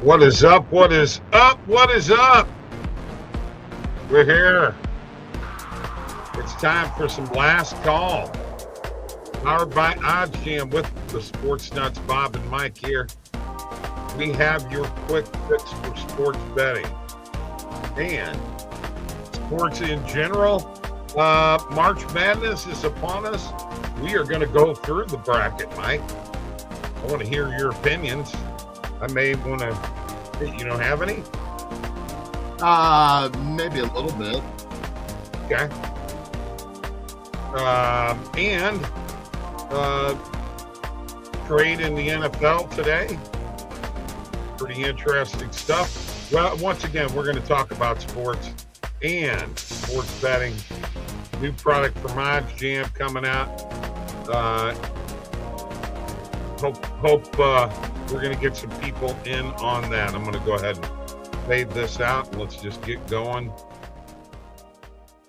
What is up? What is up? What is up? We're here. It's time for some last call. Powered by OddsJam with the SportsNutz Bob and Mike here. We have your quick fix for sports betting and sports in general. March Madness is upon us. We are going to go through the bracket, Mike. I want to hear your opinions. I may want to. You don't have any? Maybe a little bit. Okay. And trade in the NFL today. Pretty interesting stuff. Well, once again, we're going to talk about sports and sports betting. New product from OddsJam coming out. Hope we're going to get some people in on that. I'm going to go ahead and fade this out and let's just get going.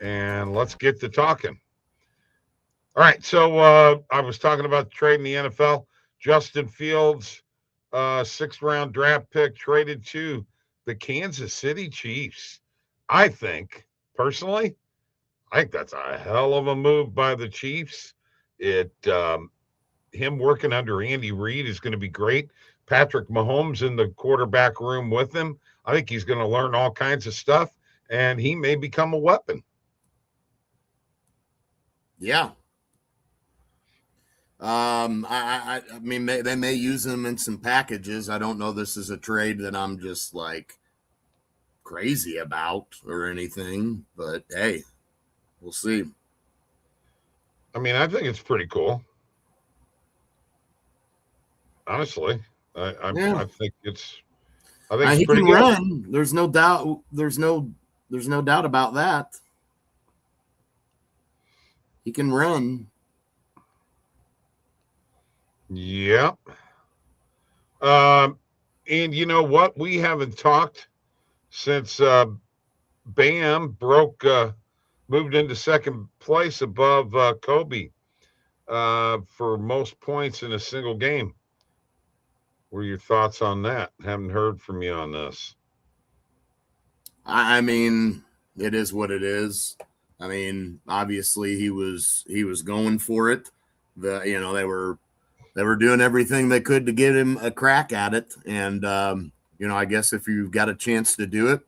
And let's get to talking. All right, so I was talking about the trade in the NFL. Justin Fields, sixth-round draft pick, traded to the Kansas City Chiefs. I think, personally, that's a hell of a move by the Chiefs. Him working under Andy Reid is going to be great. Patrick Mahomes in the quarterback room with him. I think he's going to learn all kinds of stuff, and he may become a weapon. Yeah. I mean, they may use him in some packages. I don't know this is a trade that I'm just like crazy about or anything, but hey, we'll see. I mean, I think it's pretty cool. Honestly, I think it's. I think he pretty can good. run. There's no doubt. There's no doubt about that. He can run. Yep. And you know what? We haven't talked since Bam moved into second place above Kobe for most points in a single game. What are your thoughts on that? Haven't heard from you on this. I mean, it is what it is. I mean, obviously he was going for it. They were doing everything they could to get him a crack at it. And I guess if you've got a chance to do it,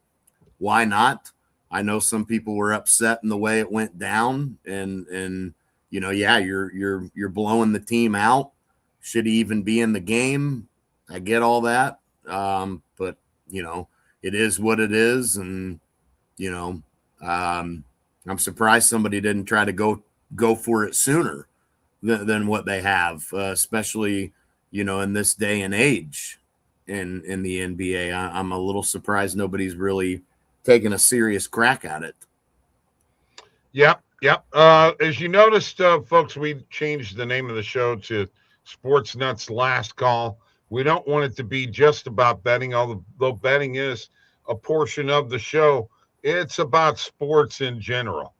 why not? I know some people were upset in the way it went down, and you're blowing the team out. Should he even be in the game? I get all that. But it is what it is. And, I'm surprised somebody didn't try to go for it sooner than what they have, especially, in this day and age in the NBA. I'm a little surprised nobody's really taking a serious crack at it. Yep. As you noticed, folks, we changed the name of the show to SportsNutz Last Call. We don't want it to be just about betting, although betting is a portion of the show. It's about sports in general.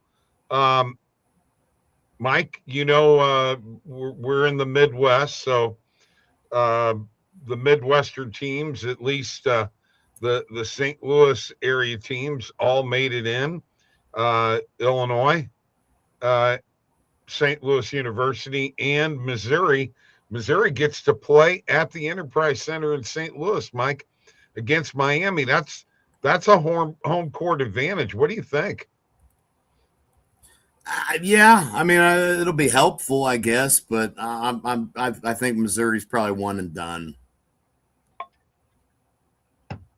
Mike, we're in the Midwest, so the Midwestern teams, at least the St. Louis area teams, all made it in. Illinois, St. Louis University, and Missouri. Missouri gets to play at the Enterprise Center in St. Louis, Mike, against Miami. That's a home court advantage. What do you think? Yeah, I mean, it'll be helpful, I guess, but I think Missouri's probably one and done.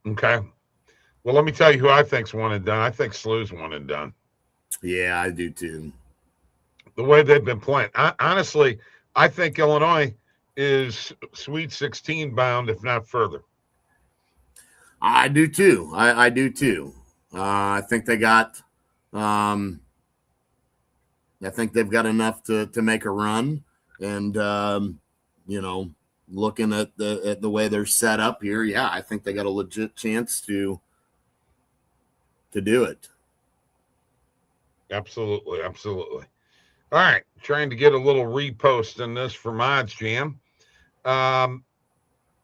Okay. Well, let me tell you who I think's one and done. I think SLU's one and done. Yeah, I do too. The way they've been playing. Honestly, I think Illinois is Sweet 16 bound, if not further. I do too. I do too. I think they got. I think they've got enough to make a run, and looking at the way they're set up here, yeah, I think they got a legit chance to do it. Absolutely. All right, trying to get a little repost in this from OddsJam.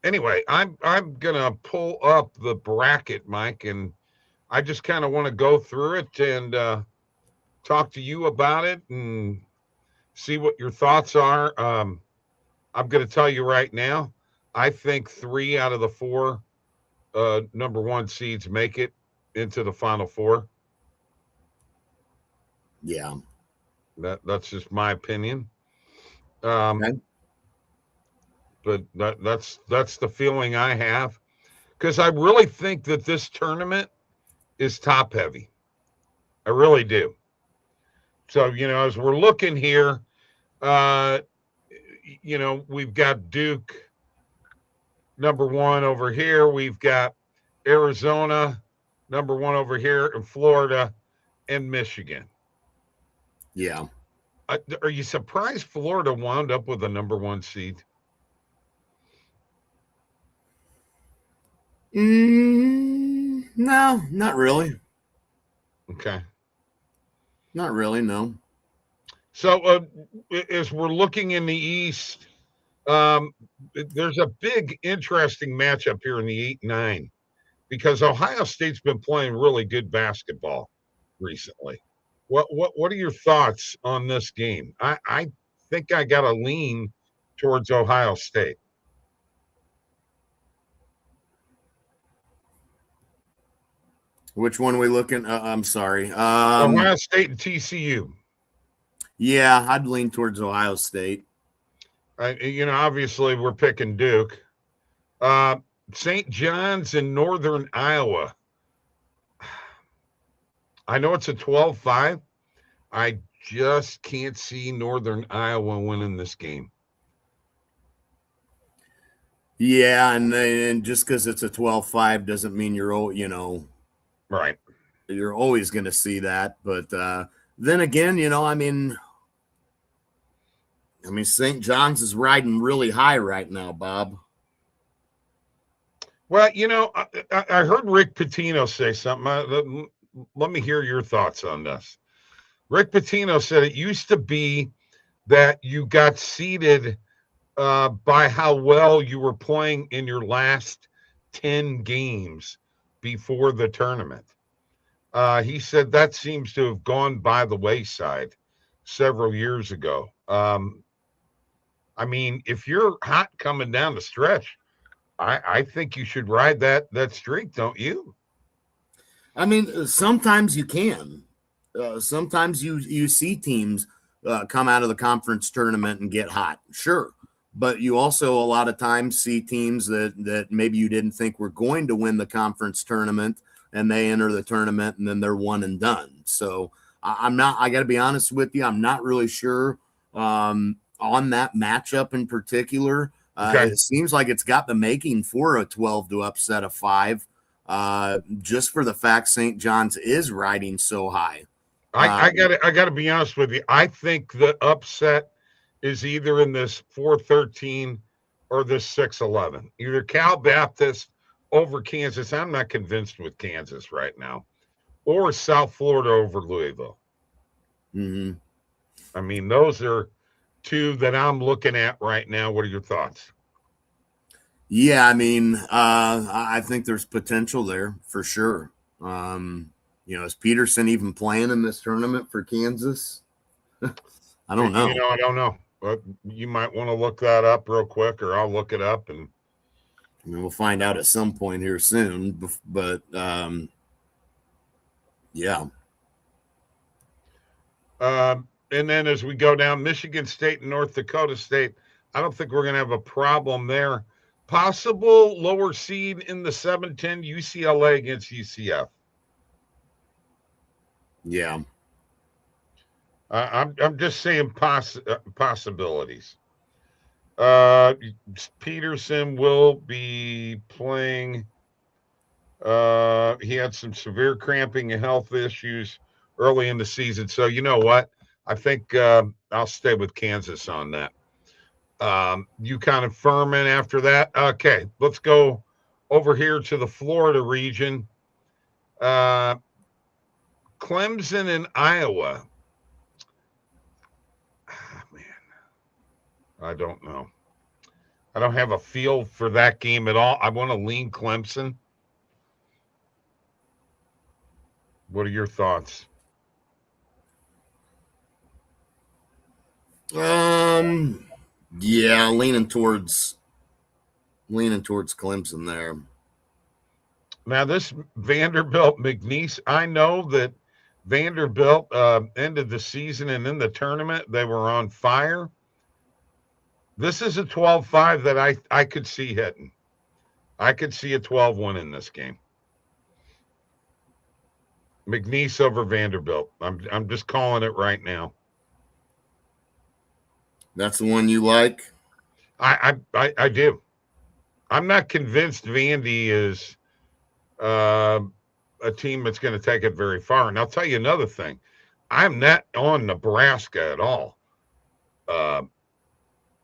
anyway, I'm gonna pull up the bracket, Mike, and I just kind of want to go through it and talk to you about it and see what your thoughts are. I'm going to tell you right now, I think 3 out of the 4 number 1 seeds make it into the Final Four. Yeah, that's just my opinion. Okay. But that's the feeling I have, because I really think that this tournament is top heavy. I really do. So, as we're looking here, we've got Duke number 1 over here. We've got Arizona number 1 over here, and Florida and Michigan. Yeah. Are you surprised Florida wound up with a number 1 seed? No, not really. Okay. Not really, no. So as we're looking in the East, there's a big, interesting matchup here in the 8-9, because Ohio State's been playing really good basketball recently. What are your thoughts on this game? I think I got a lean towards Ohio State. Which one are we looking? I'm sorry. Ohio State and TCU. Yeah, I'd lean towards Ohio State. Obviously we're picking Duke. St. John's in Northern Iowa. I know it's a 12-5. I just can't see Northern Iowa winning this game. Yeah, and just because it's a 12-5 doesn't mean you're, right. You're always going to see that. But then again, I mean, St. John's is riding really high right now, Bob. Well, I heard Rick Pitino say something. Let me hear your thoughts on this. Rick Pitino said it used to be that you got seeded by how well you were playing in your last 10 games before the tournament. He said that seems to have gone by the wayside several years ago. If you're hot coming down the stretch, I think you should ride that streak, don't you? Sometimes you can. Sometimes you see teams come out of the conference tournament and get hot. Sure. But you also a lot of times see teams that maybe you didn't think were going to win the conference tournament, and they enter the tournament and then they're one and done. So I got to be honest with you, I'm not really sure on that matchup in particular. Okay. It seems like it's got the making for a 12 to upset a 5, just for the fact St. John's is riding so high. I gotta be honest with you. I think the upset is either in this 4-13 or this 6-11. Either Cal Baptist over Kansas. I'm not convinced with Kansas right now, or South Florida over Louisville. Mm-hmm. Those are 2 that I'm looking at right now. What are your thoughts? Yeah, I think there's potential there for sure. Is Peterson even playing in this tournament for Kansas? I don't know. I don't know. But you might want to look that up real quick, or I'll look it up, and we'll find out at some point here soon. But yeah. And then as we go down, Michigan State and North Dakota State, I don't think we're going to have a problem there. Possible lower seed in the 7-10, UCLA against UCF. Yeah. I'm just saying possibilities. Peterson will be playing. He had some severe cramping and health issues early in the season. So you know what? I think I'll stay with Kansas on that. You kind of Furman after that. Okay, let's go over here to the Florida region. Clemson and Iowa. Man, I don't know. I don't have a feel for that game at all. I want to lean Clemson. What are your thoughts? Yeah, leaning towards Clemson there. Now, this Vanderbilt McNeese, I know that Vanderbilt ended the season and in the tournament, they were on fire. This is a 12-5 that I could see hitting. I could see a 12-1 in this game. McNeese over Vanderbilt. I'm just calling it right now. That's the one you like? I do. I'm not convinced Vandy is a team that's going to take it very far. And I'll tell you another thing. I'm not on Nebraska at all.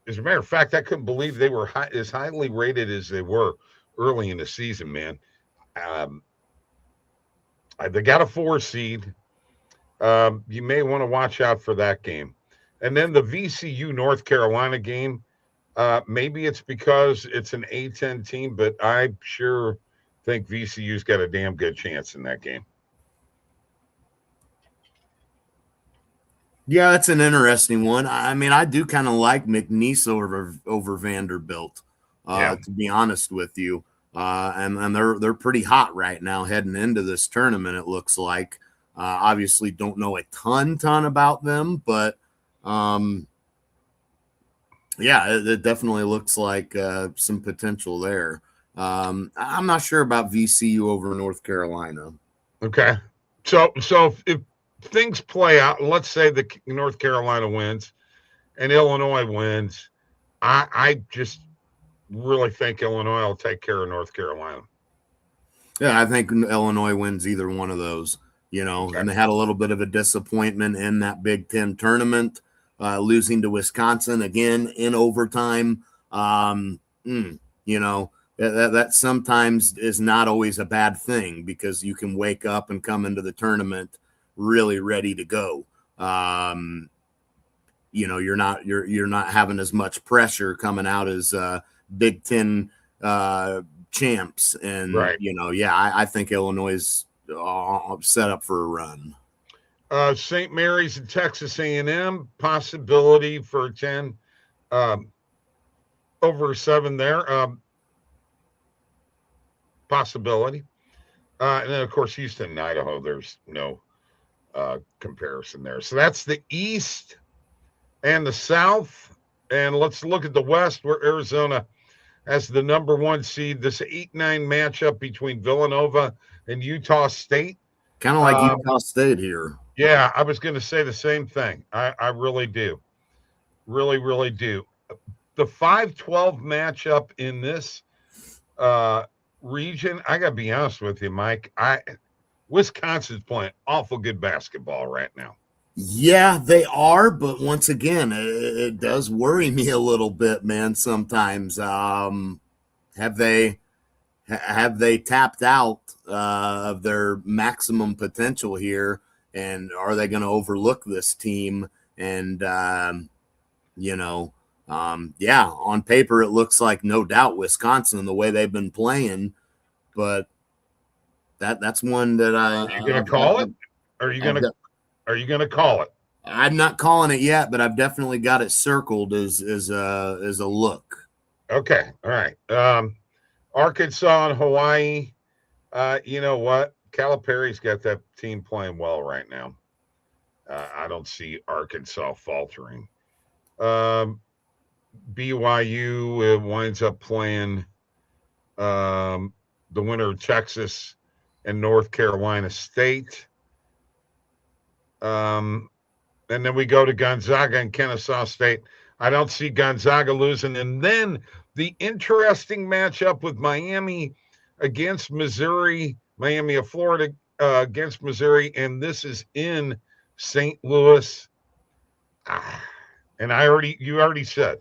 As a matter of fact, I couldn't believe they were as highly rated as they were early in the season, man. They got a 4 seed. You may want to watch out for that game. And then the VCU North Carolina game, maybe it's because it's an A-10 team, but I sure think VCU's got a damn good chance in that game. Yeah, that's an interesting one. I mean, I do kind of like McNeese over Vanderbilt, to be honest with you. And they're pretty hot right now heading into this tournament, it looks like. Obviously don't know a ton about them, but yeah, it definitely looks like some potential there. I'm not sure about VCU over North Carolina. Okay. So if things play out, let's say the North Carolina wins and Illinois wins, I just really think Illinois will take care of North Carolina. Yeah, I think Illinois wins either one of those, okay. And they had a little bit of a disappointment in that Big Ten tournament, losing to Wisconsin again in overtime. That sometimes is not always a bad thing because you can wake up and come into the tournament really ready to go. You're not having as much pressure coming out as Big Ten champs, and right. I think Illinois is set up for a run. St. Mary's and Texas A&M, possibility for 10 over 7 there. Possibility. And then, of course, Houston and Idaho, there's no comparison there. So that's the East and the South. And let's look at the West, where Arizona has the number 1 seed. This 8-9 matchup between Villanova and Utah State. Kind of like Utah State here. Yeah, I was going to say the same thing. I really do. Really, really do. The 5-12 matchup in this region, I got to be honest with you, Mike. Wisconsin's playing awful good basketball right now. Yeah, they are, but once again, it does worry me a little bit, man. Sometimes, have they tapped out of their maximum potential here, and are they going to overlook this team? And on paper, it looks like no doubt Wisconsin the way they've been playing, but that's one that are you going to call it? Are you going to call it? I'm not calling it yet, but I've definitely got it circled as a look. Okay. All right. Arkansas and Hawaii. You know what? Calipari's got that team playing well right now. I don't see Arkansas faltering. BYU winds up playing the winner of Texas and North Carolina State. And then we go to Gonzaga and Kennesaw State. I don't see Gonzaga losing. And then the interesting matchup with Miami against Missouri, Miami of Florida against Missouri, and this is in St. Louis. And you already said,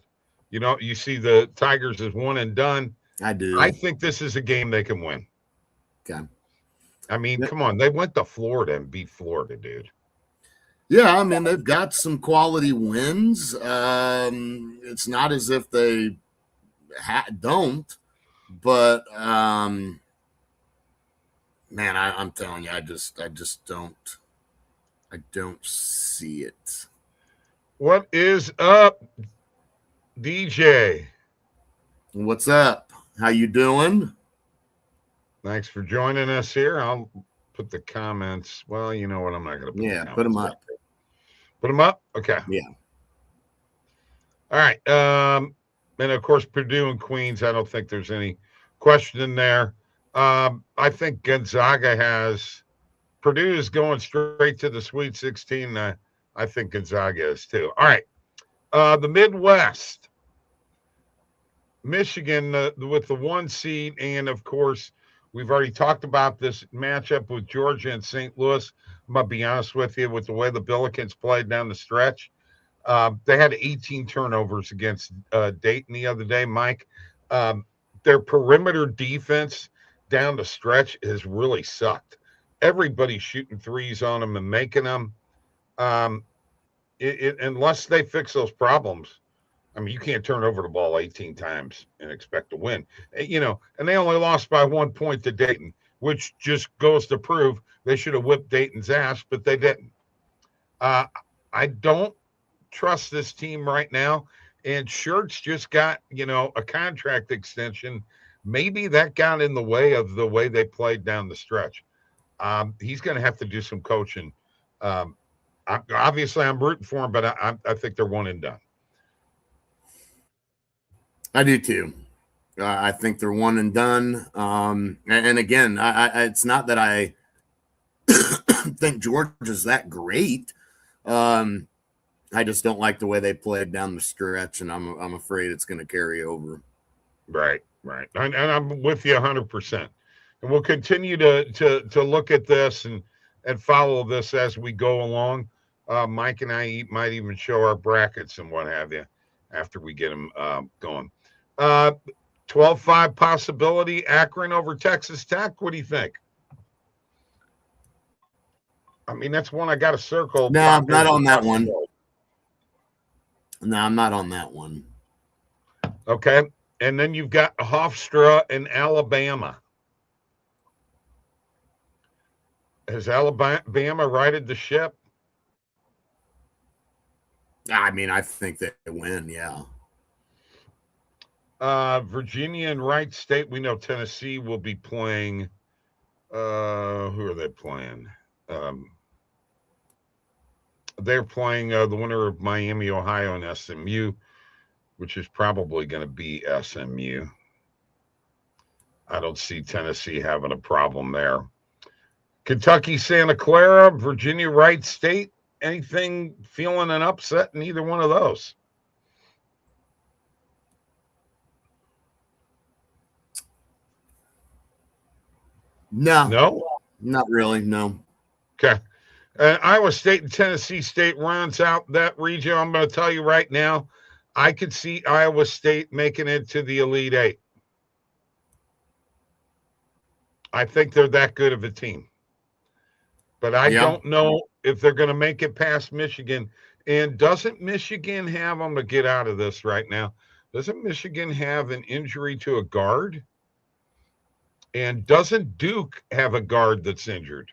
you see the Tigers as one and done. I do. I think this is a game they can win. Okay. I mean, come on. They went to Florida and beat Florida, dude. Yeah, I mean, they've got some quality wins. It's not as if they don't. But man, I'm telling you, I just don't. I don't see it. What is up, DJ? What's up? How you doing? Thanks for joining us here. I'll put the comments. Well, you know what? I'm not going to put the comments. Put them up. Put them up? Okay. Yeah. All right. And, of course, Purdue and Queens, I don't think there's any question in there. I think Gonzaga has – Purdue is going straight to the Sweet 16. I think Gonzaga is too. All right. The Midwest. Michigan with the 1 seed, and, of course, we've already talked about this matchup with Georgia and St. Louis. I'm going to be honest with you, with the way the Billikens played down the stretch. They had 18 turnovers against Dayton the other day, Mike. Their perimeter defense down the stretch has really sucked. Everybody's shooting threes on them and making them. Unless they fix those problems, I mean, you can't turn over the ball 18 times and expect to win. And they only lost by 1 point to Dayton, which just goes to prove they should have whipped Dayton's ass, but they didn't. I don't trust this team right now. And Schertz just got, a contract extension. Maybe that got in the way of the way they played down the stretch. He's going to have to do some coaching. Obviously, I'm rooting for him, but I think they're one and done. I do too. I think they're one and done. And again, it's not that I think Georgia's that great. I just don't like the way they played down the stretch, and I'm afraid it's going to carry over. Right. And I'm with you 100%. And we'll continue to look at this and follow this as we go along. Mike and I might even show our brackets and what have you after we get them going. 12-5 possibility, Akron over Texas Tech. What do you think? I mean, that's one I got to circle. No, I'm not on that one. No, I'm not on that one. Okay. And then you've got Hofstra in Alabama. Has Alabama righted the ship? I mean, I think they win, yeah. Virginia and Wright State. We know Tennessee will be playing. Who are they playing? They're playing the winner of Miami, Ohio, and SMU, which is probably going to be SMU. I don't see Tennessee having a problem there. Kentucky, Santa Clara, Virginia, Wright State. Anything feeling an upset in either one of those? No, not really. No. Okay. Iowa State and Tennessee State rounds out that region. I'm going to tell you right now, I could see Iowa State making it to the Elite Eight. I think they're that good of a team. But I don't know if they're going to make it past Michigan. And doesn't Michigan have, I'm going to get out of this right now, doesn't Michigan have an injury to a guard? And doesn't Duke have a guard that's injured?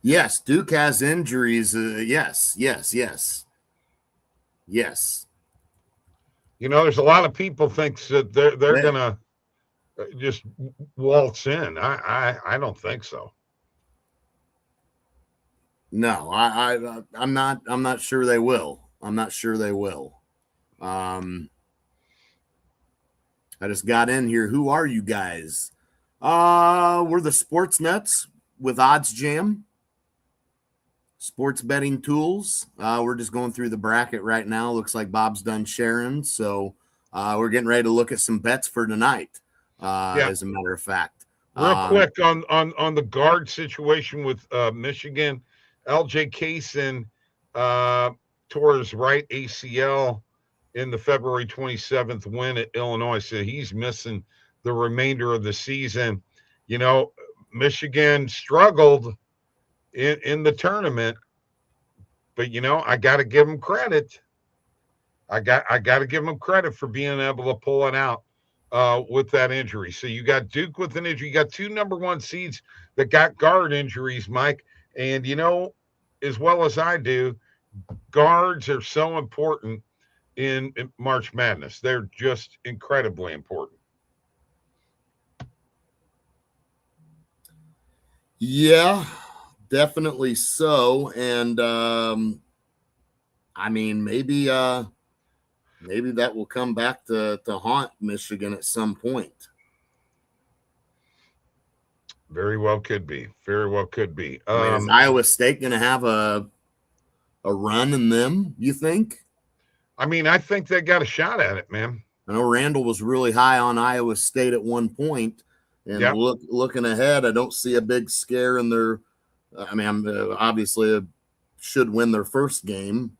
Yes, Duke has injuries. Yes. There's a lot of people think that they're going to just waltz in. I don't think so. No, I'm not sure they will. I'm not sure they will. I just got in here. Who are you guys? We're the SportsNutz with OddsJam. Sports betting tools. We're just going through the bracket right now. Looks like Bob's done sharing. So we're getting ready to look at some bets for tonight, as a matter of fact. Real quick on the guard situation with Michigan, LJ Kaysen tore his right ACL in the February 27th win at Illinois. So he's missing the remainder of the season. Michigan struggled in the tournament, but I got to give them credit. I got to give him credit for being able to pull it out with that injury. So you got Duke with an injury. You got two number one seeds that got guard injuries, Mike. And you know, as well as I do, guards are so important in March Madness. They're just incredibly important. Yeah, definitely so. And I mean, maybe that will come back to haunt Michigan at some point. Very well could be. Very well could be. I mean, is Iowa State going to have a run in them, you think? I mean, I think they got a shot at it, man. I know Randall was really high on Iowa State at one point, and Yep. looking ahead, I don't see a big scare in their. I mean, obviously should win their first game.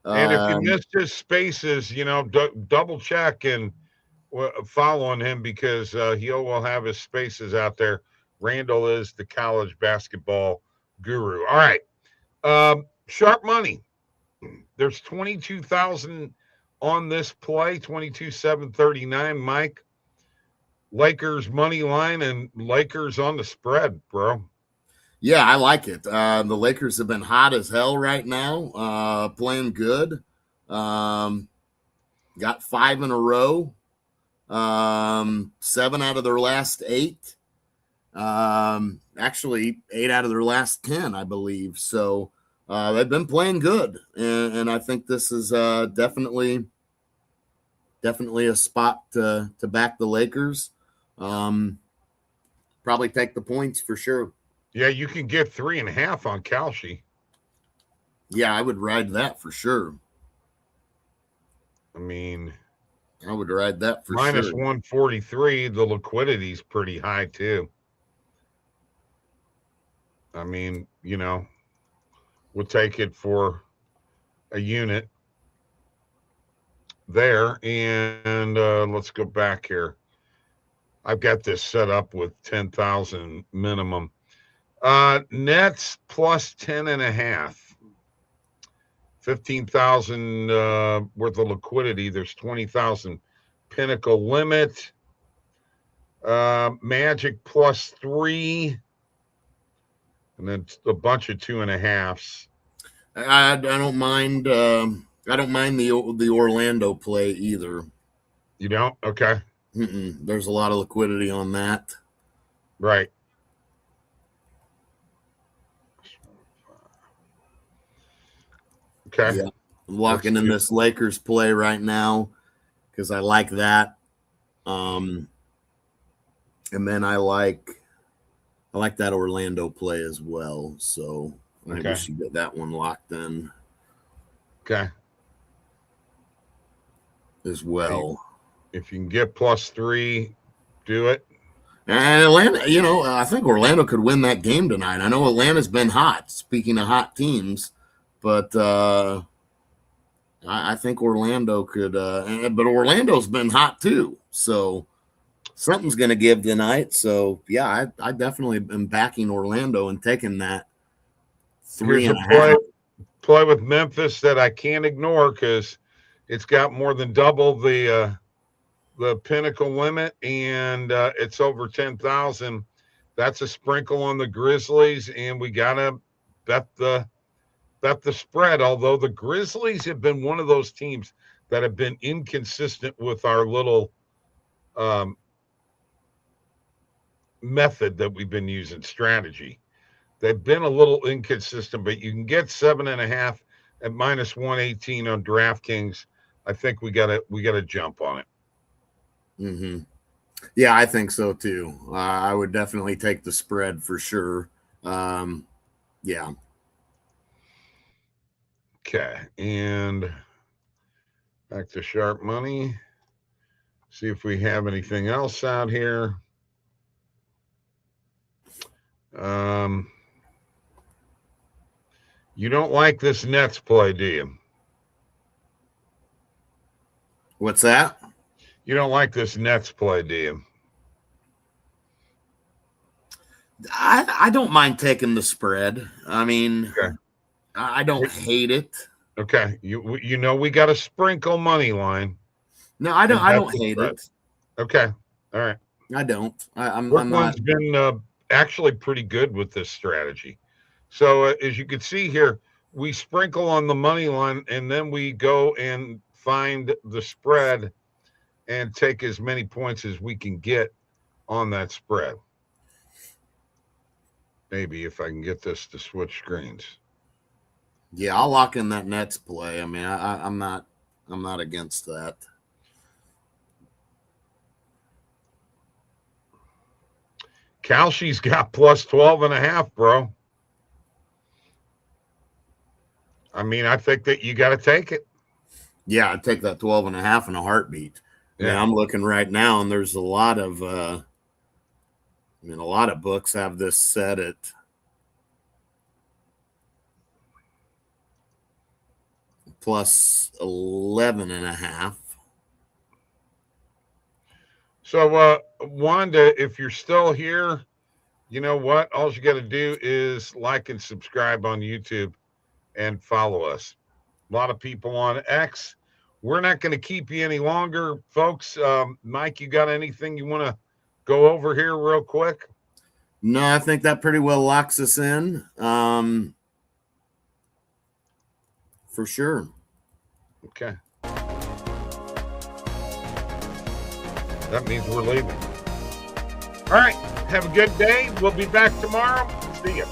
And if you missed his spaces, you know, double check and following him because he will have his spaces out there. Randall is the college basketball guru. All right. Sharp money. There's 22,000 on this play, 22,739. Mike, Lakers money line and Lakers on the spread, bro. Yeah, I like it. The Lakers have been hot as hell right now, playing good. Got 5 in a row, 7 out of their last 8. Actually, 8 out of their last 10, I believe. So they've been playing good, and I think this is definitely a spot to back the Lakers. Probably take the points for sure. Yeah, you can get 3.5 on Kalshi. Yeah, I would ride that for sure. I mean, I would ride that for minus sure. 143. The liquidity's pretty high too. I mean, you know, we'll take it for a unit there. And let's go back here. I've got this set up with 10,000 minimum. Nets plus 10.5. 15,000 worth of liquidity. There's 20,000 pinnacle limit. Magic plus 3. And then a bunch of 2.5s. I don't mind. I don't mind the Orlando play either. You don't? Okay. There's a lot of liquidity on that. Right. Okay. Yeah. I'm locking in this Lakers play right now because I like that. And then I like that Orlando play as well. So I think we should get that one locked in. Okay. As well. If you can get plus 3, do it. And Atlanta, you know, I think Orlando could win that game tonight. I know Atlanta's been hot, speaking of hot teams, but I think Orlando could, but Orlando's been hot too. So something's going to give tonight. So, yeah, I definitely am backing Orlando and taking that 3.5. Play with Memphis that I can't ignore because it's got more than double the pinnacle limit, and it's over 10,000. That's a sprinkle on the Grizzlies, and we gotta bet the spread. Although the Grizzlies have been one of those teams that have been inconsistent with our little method that we've been using, strategy. They've been a little inconsistent, but you can get 7.5 at minus 118 on DraftKings. I think we gotta jump on it. Yeah, I think so too. I would definitely take the spread for sure. Yeah. Okay, and back to sharp money. See if we have anything else out here. You don't like this Nets play, do you? What's that? You don't like this Nets play, do you? I don't mind taking the spread. I mean, okay. I don't hate it. Okay, you know we got a sprinkle money line. No, I don't. I don't hate it. Okay, all right. I don't. I'm Brooklyn's not. been actually pretty good with this strategy. So as you can see here, we sprinkle on the money line, and then we go and find the spread and take as many points as we can get on that spread. Maybe if I can get this to switch screens. Yeah, I'll lock in that Nets play. I mean, I'm not against that. Kalshi's got plus 12.5, bro. I mean, I think that you got to take it. Yeah, I'd take that 12.5 in a heartbeat. Yeah. I mean, I'm looking right now, and there's a lot of a lot of books have this set at plus 11.5. So, Wanda, if you're still here, you know what? All you got to do is like and subscribe on YouTube and follow us. A lot of people on X. We're not going to keep you any longer, folks. Mike, you got anything you want to go over here real quick? No, I think that pretty well locks us in. For sure. Okay. That means we're leaving. All right. Have a good day. We'll be back tomorrow. See you.